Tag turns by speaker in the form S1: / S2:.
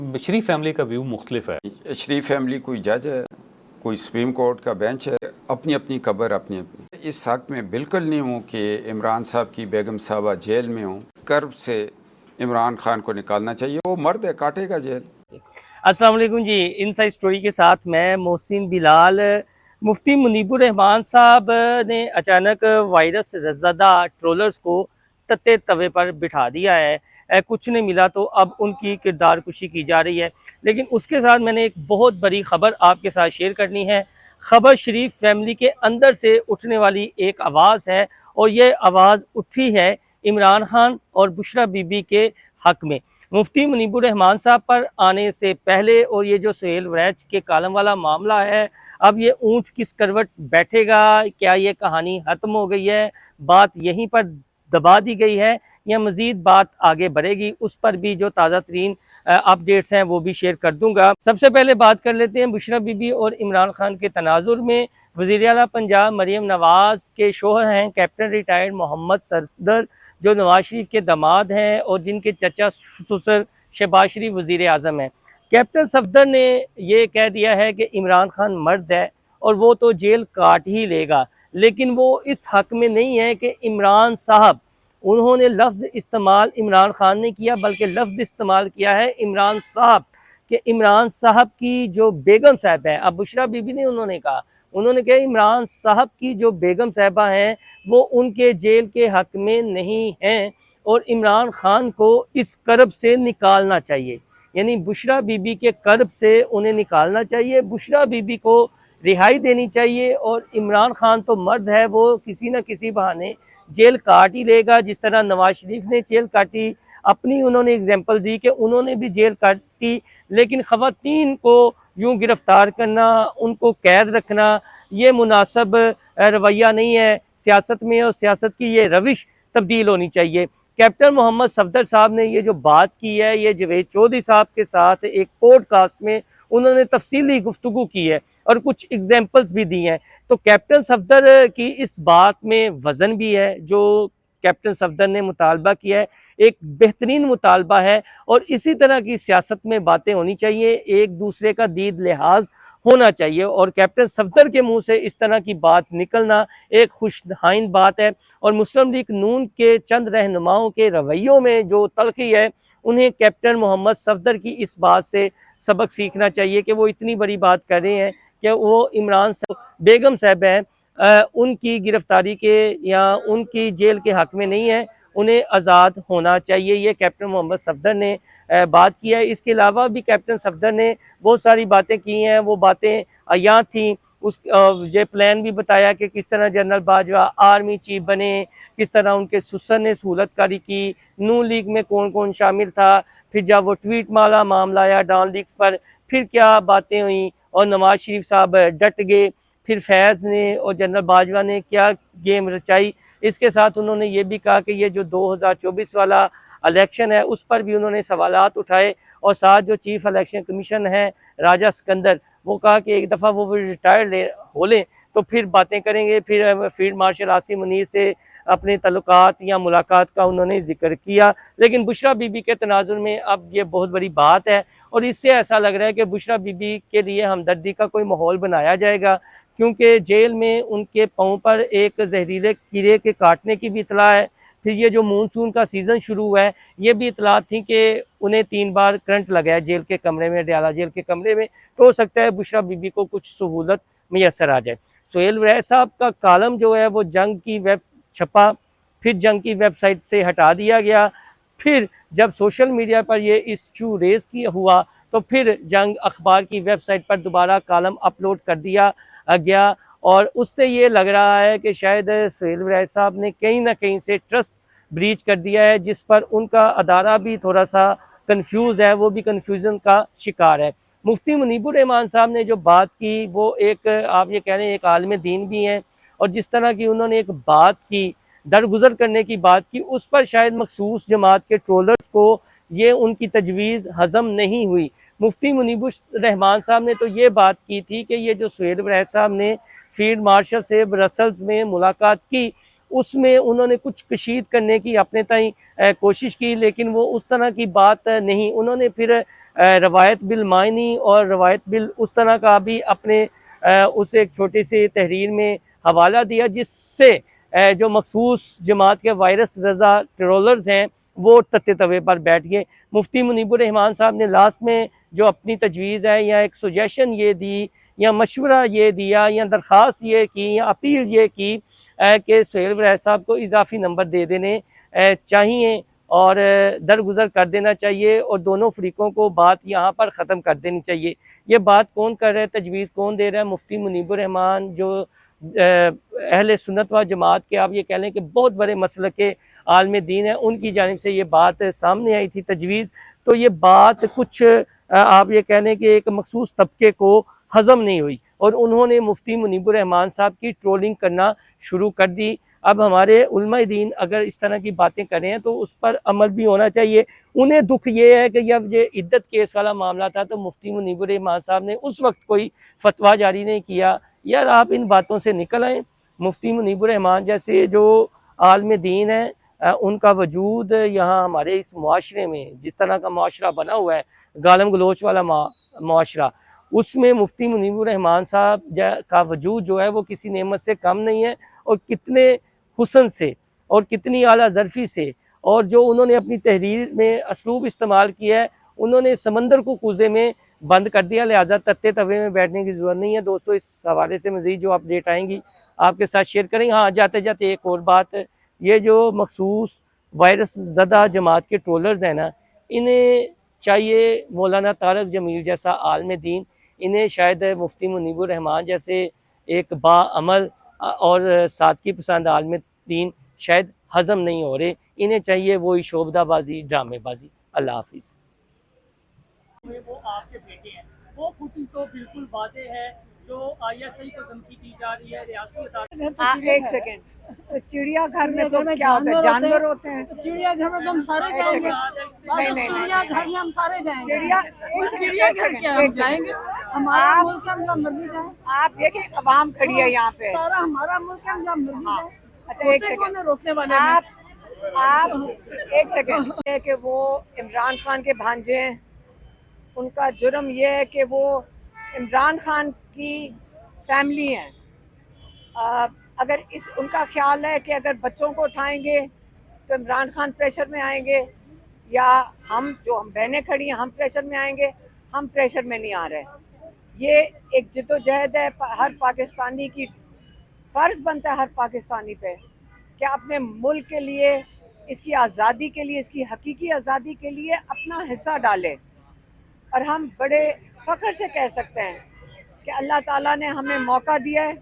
S1: शरीफ family का view मुख्तलिफ है।
S2: शरीफ फैमिली कोई जज है, कोई सुप्रीम कोर्ट का बेंच है, अपनी अपनी कब्र अपनी अपनी। इस हक में बिल्कुल नहीं हूँ कि इमरान साहब की बेगम साहबा जेल में हूँ। कर्ब से इमरान खान को निकालना चाहिए, वो मर्द है, काटेगा जेल।
S3: अस्सलाम वालेकुम जी। इनसाइड स्टोरी के साथ मैं मोहसिन बिलाल। मुफ्ती मुनीबुर रहमान साहब ने अचानक वायरस ज़दा ट्रोलर्स को तत्ते तवे पर बिठा दिया है। कुछ नहीं मिला तो अब उनकी किरदार कुशी की जा रही है। लेकिन उसके साथ मैंने एक बहुत बड़ी ख़बर आपके साथ शेयर करनी है। ख़बर शरीफ फैमिली के अंदर से उठने वाली एक आवाज़ है और ये आवाज़ उठी है इमरान खान और बुशरा बीबी के हक में। मुफ्ती मुनीबुर रहमान साहब पर आने से पहले और ये जो सुहेल वरैच के कालम वाला मामला है, अब ये ऊँट किस करवट बैठेगा, क्या ये कहानी ख़त्म हो गई है, बात यहीं पर दबा दी गई है या मज़ीद बात आगे बढ़ेगी, उस पर भी जो ताज़ा तरीन अपडेट्स हैं वो भी शेयर कर दूंगा। सबसे पहले बात कर लेते हैं बुशरा बीबी और इमरान खान के तनाजुर में। वज़ीर आला पंजाब मरीम नवाज़ के शोहर हैं कैप्टन रिटायर्ड मोहम्मद सफदर, जो नवाज शरीफ के दामाद हैं और जिनके चचा ससुर शहबाज शरीफ वज़ीर आज़म हैं। कैप्टन सफदर ने ये कह दिया है कि इमरान खान मर्द है और वो तो जेल काट ही लेगा, लेकिन वो इस हक में नहीं है कि इमरान साहब, उन्होंने लफ्ज़ इस्तेमाल इमरान खान ने किया बल्कि लफ्ज़ इस्तेमाल किया है इमरान साहब कि इमरान साहब की जो बेगम साहब है, अब बुशरा बीबी ने उन्होंने कहा इमरान साहब की जो बेगम साहबा हैं वो उनके जेल के हक में नहीं हैं और इमरान खान को इस कर्ब से निकालना चाहिए, यानी बुशरा बीबी के कर्ब से उन्हें निकालना चाहिए, बुशरा बीबी को रिहाई देनी चाहिए। और इमरान खान तो मर्द है, वो किसी न किसी बहाने जेल काट ही लेगा, जिस तरह नवाज शरीफ ने जेल काटी। अपनी उन्होंने एग्जाम्पल दी कि उन्होंने भी जेल काटी, लेकिन ख़वातीन को यूँ गिरफ़्तार करना, उनको कैद रखना, ये मुनासिब रवैया नहीं है सियासत में, और सियासत की ये रविश तब्दील होनी चाहिए। कैप्टन मोहम्मद सफदर साहब ने ये जो बात की है, ये जवेद चौधरी साहब के साथ एक पॉडकास्ट में उन्होंने तफसीली गुफ्तगू की है और कुछ एग्जाम्पल्स भी दी हैं। तो कैप्टन सफदर की इस बात में वज़न भी है, जो कैप्टन सफदर ने मुतालबा किया है एक बेहतरीन मुतालबा है और इसी तरह की सियासत में बातें होनी चाहिए, एक दूसरे का दीद लिहाज होना चाहिए। और कैप्टन सफदर के मुंह से इस तरह की बात निकलना एक खुशहाइन बात है और मुस्लिम लीग नून के चंद रहनुमाओं के रवैयों में जो तलखी है, उन्हें कैप्टन मोहम्मद सफदर की इस बात से सबक सीखना चाहिए कि वो इतनी बड़ी बात कर रहे हैं कि वो इमरान बेगम साहब हैं, उनकी गिरफ्तारी के या उनकी जेल के हक में नहीं है, उन्हें आज़ाद होना चाहिए। ये कैप्टन मोहम्मद सफदर ने बात किया है। इसके अलावा भी कैप्टन सफदर ने बहुत सारी बातें की हैं, वो बातें अयां थी। उस ये प्लान भी बताया कि किस तरह जनरल बाजवा आर्मी चीफ बने, किस तरह उनके ससुर ने सहूलतकारी की, नून लीग में कौन कौन शामिल था, फिर जब वो ट्वीट माला मामला आया डॉन लीग्स पर, फिर क्या बातें हुई और नवाज शरीफ साहब डट गए, फिर फैज़ ने और जनरल बाजवा ने क्या गेम रचाई। इसके साथ उन्होंने ये भी कहा कि ये जो 2024 वाला इलेक्शन है उस पर भी उन्होंने सवालात उठाए और साथ जो चीफ इलेक्शन कमीशन है राजा सिकंदर, वो कहा कि एक दफ़ा वो रिटायर हो लें तो फिर बातें करेंगे। फिर फील्ड मार्शल आसिम मुनीर से अपने तल्लुकात या मुलाकात का उन्होंने जिक्र किया। लेकिन बुशरा बीबी के तनाजुर में अब ये बहुत बड़ी बात है और इससे ऐसा लग रहा है कि बुशरा बीबी के लिए हमदर्दी का कोई माहौल बनाया जाएगा, क्योंकि जेल में उनके पाँव पर एक जहरीले कीड़े के काटने की भी इतला है। फिर ये जो मानसून का सीज़न शुरू हुआ है, ये भी इतलात थी कि उन्हें 3 बार करंट लगा है जेल के कमरे में, डयाला जेल के कमरे में। तो हो सकता है बुशरा बीबी को कुछ सहूलत मैसर आ जाए। सुहेल वरैच साहब का कालम जो है वो जंग की वेब छपा, फिर जंग की वेबसाइट से हटा दिया गया, फिर जब सोशल मीडिया पर ये इशू रेज़ की हुआ तो फिर जंग अखबार की वेबसाइट पर दोबारा कालम अपलोड कर दिया गया और उससे ये लग रहा है कि शायद सुहेल वरैच साहब ने कहीं ना कहीं से ट्रस्ट ब्रीच कर दिया है, जिस पर उनका अदारा भी थोड़ा सा कंफ्यूज है, वो भी कंफ्यूजन का शिकार है। मुफ्ती मुनीबुर रहमान साहब ने जो बात की वो एक, आप ये कह रहे हैं, एक आलिम दीन भी हैं और जिस तरह की उन्होंने एक बात की, दरगुजर करने की बात की, उस पर शायद मखसूस जमात के ट्रोलर्स को ये उनकी तजवीज़ हज़म नहीं हुई। मुफ्ती मुनीबुर रहमान साहब ने तो ये बात की थी कि ये जो सुहेल वरैच साहब ने फील्ड मार्शल से ब्रसल्स में मुलाकात की, उसमें उन्होंने कुछ कशीद करने की अपने ताई कोशिश की, लेकिन वो उस तरह की बात नहीं। उन्होंने फिर रवायत बिल मायनी और रवायत बिल उस तरह का भी अपने उस एक छोटी सी तहरीर में हवाला दिया, जिससे जो मखसूस जमात के वायरस रज़ा ट्रोलर्स हैं वो तत्ते तवे पर बैठ गए। मुफ्ती मुनीबुर रहमान साहब ने लास्ट में जो अपनी तजवीज़ है या एक सजेशन ये दी या मशवरा ये दिया या दरख्वास्त ये की या अपील ये की कि सुहेल वरैद साहब को इजाफी नंबर दे देने चाहिए और दरगुजर कर देना चाहिए और दोनों फ़रीक़ों को बात यहाँ पर ख़त्म कर देनी चाहिए। ये बात कौन कर रहा है, तजवीज़ कौन दे रहा है? मुफ्ती मुनीबुर रहमान जो अहले सुन्नत व जमात के आप ये कह लें कि बहुत बड़े मसलक के आलम दीन है, उनकी जानिब से ये बात सामने आई थी तजवीज़। तो ये बात कुछ आप ये कह लें कि एक मखसूस तबके को हज़म नहीं हुई और उन्होंने मुफ्ती मुनीबुर रहमान साहब की ट्रोलिंग करना शुरू कर दी। अब हमारे उलमाए दीन अगर इस तरह की बातें करें तो उस पर अमल भी होना चाहिए। उन्हें दुख ये है कि जब ये इद्दत केस वाला मामला था तो मुफ्ती मुनीबुर रहमान साहब ने उस वक्त कोई फतवा जारी नहीं किया। यार आप इन बातों से निकल आएँ। मुफ्ती मुनीबुर रहमान जैसे जो आलम दीन है उनका वजूद यहाँ हमारे इस मुआशरे में, जिस तरह का मुआशरा बना हुआ है गालम गलोच वाला मुआशरा, उसमें मुफ्ती मुनीबुर रहमान साहब का वजूद जो है वो किसी नेमत से कम नहीं है। और कितने हुस्न से और कितनी आला ज़रफ़ी से और जो उन्होंने अपनी तहरीर में असलूब इस्तेमाल किया है, उन्होंने समंदर को कूज़े में बंद कर दिया, लिहाजा तत्ते तवे में बैठने की ज़रूरत नहीं है। दोस्तों इस हवाले से मज़ीद जो अपडेट आएंगी आपके साथ शेयर करेंगे। हाँ, जाते जाते एक और बात, ये जो मखसूस वायरस ज़दा जमात के ट्रोलर्स हैं ना, इन्हें चाहिए मौलाना तारक जमील जैसा आलम दीन, इन्हें शायद मुफ्ती मुनीबुर रहमान जैसे एक बाअमल और सादगी पसंद आलम दीन शायद हज़म नहीं हो रहे। इन्हें चाहिए वही शोबदाबाजी, ड्रामेबाजी। अल्लाह हाफिज़।
S4: वो आपके बेटे हैं, वो फुटेज तो बिल्कुल वाज़े है जो ISI को धमकी दी जा रही है, रियासती अदालत।
S5: एक सेकंड, तो चिड़ियाघर में तो क्या होता है, जानवर होते हैं।
S4: चिड़ियाघर में तो हम सारे
S5: एक
S4: जाएंगे।
S5: नहीं,
S4: चिड़ियाघर में हम सारे जाएंगे।
S5: चिड़ियाघर क्या
S4: हम जाएंगे, हमारा मुल्क है, हम जब मर्जी जाएं।
S5: आप देखिए अवाम खड़ी है यहाँ पे।
S4: सारा हमारा मुल्क है, हम जब मर्जी जाएं।
S5: अच्छा एक
S4: होते कौन है
S5: सेकंड,
S4: रोकने वाले?
S5: आप एक सेकंड, है कि वो इमरान खान के भांजे हैं, उनका जुर्म ये है कि वो इमरान खान की फैमिली है। अगर इस उनका ख्याल है कि अगर बच्चों को उठाएंगे तो इमरान खान प्रेशर में आएंगे या हम बहनें खड़ी हैं हम प्रेशर में आएंगे, हम प्रेशर में नहीं आ रहे। ये एक जद्दोजहद है, हर पाकिस्तानी की फ़र्ज़ बनता है, हर पाकिस्तानी पे कि अपने मुल्क के लिए, इसकी आज़ादी के लिए, इसकी हकीकी आज़ादी के लिए अपना हिस्सा डाले। और हम बड़े फ़ख्र से कह सकते हैं कि अल्लाह ताला ने हमें मौका दिया है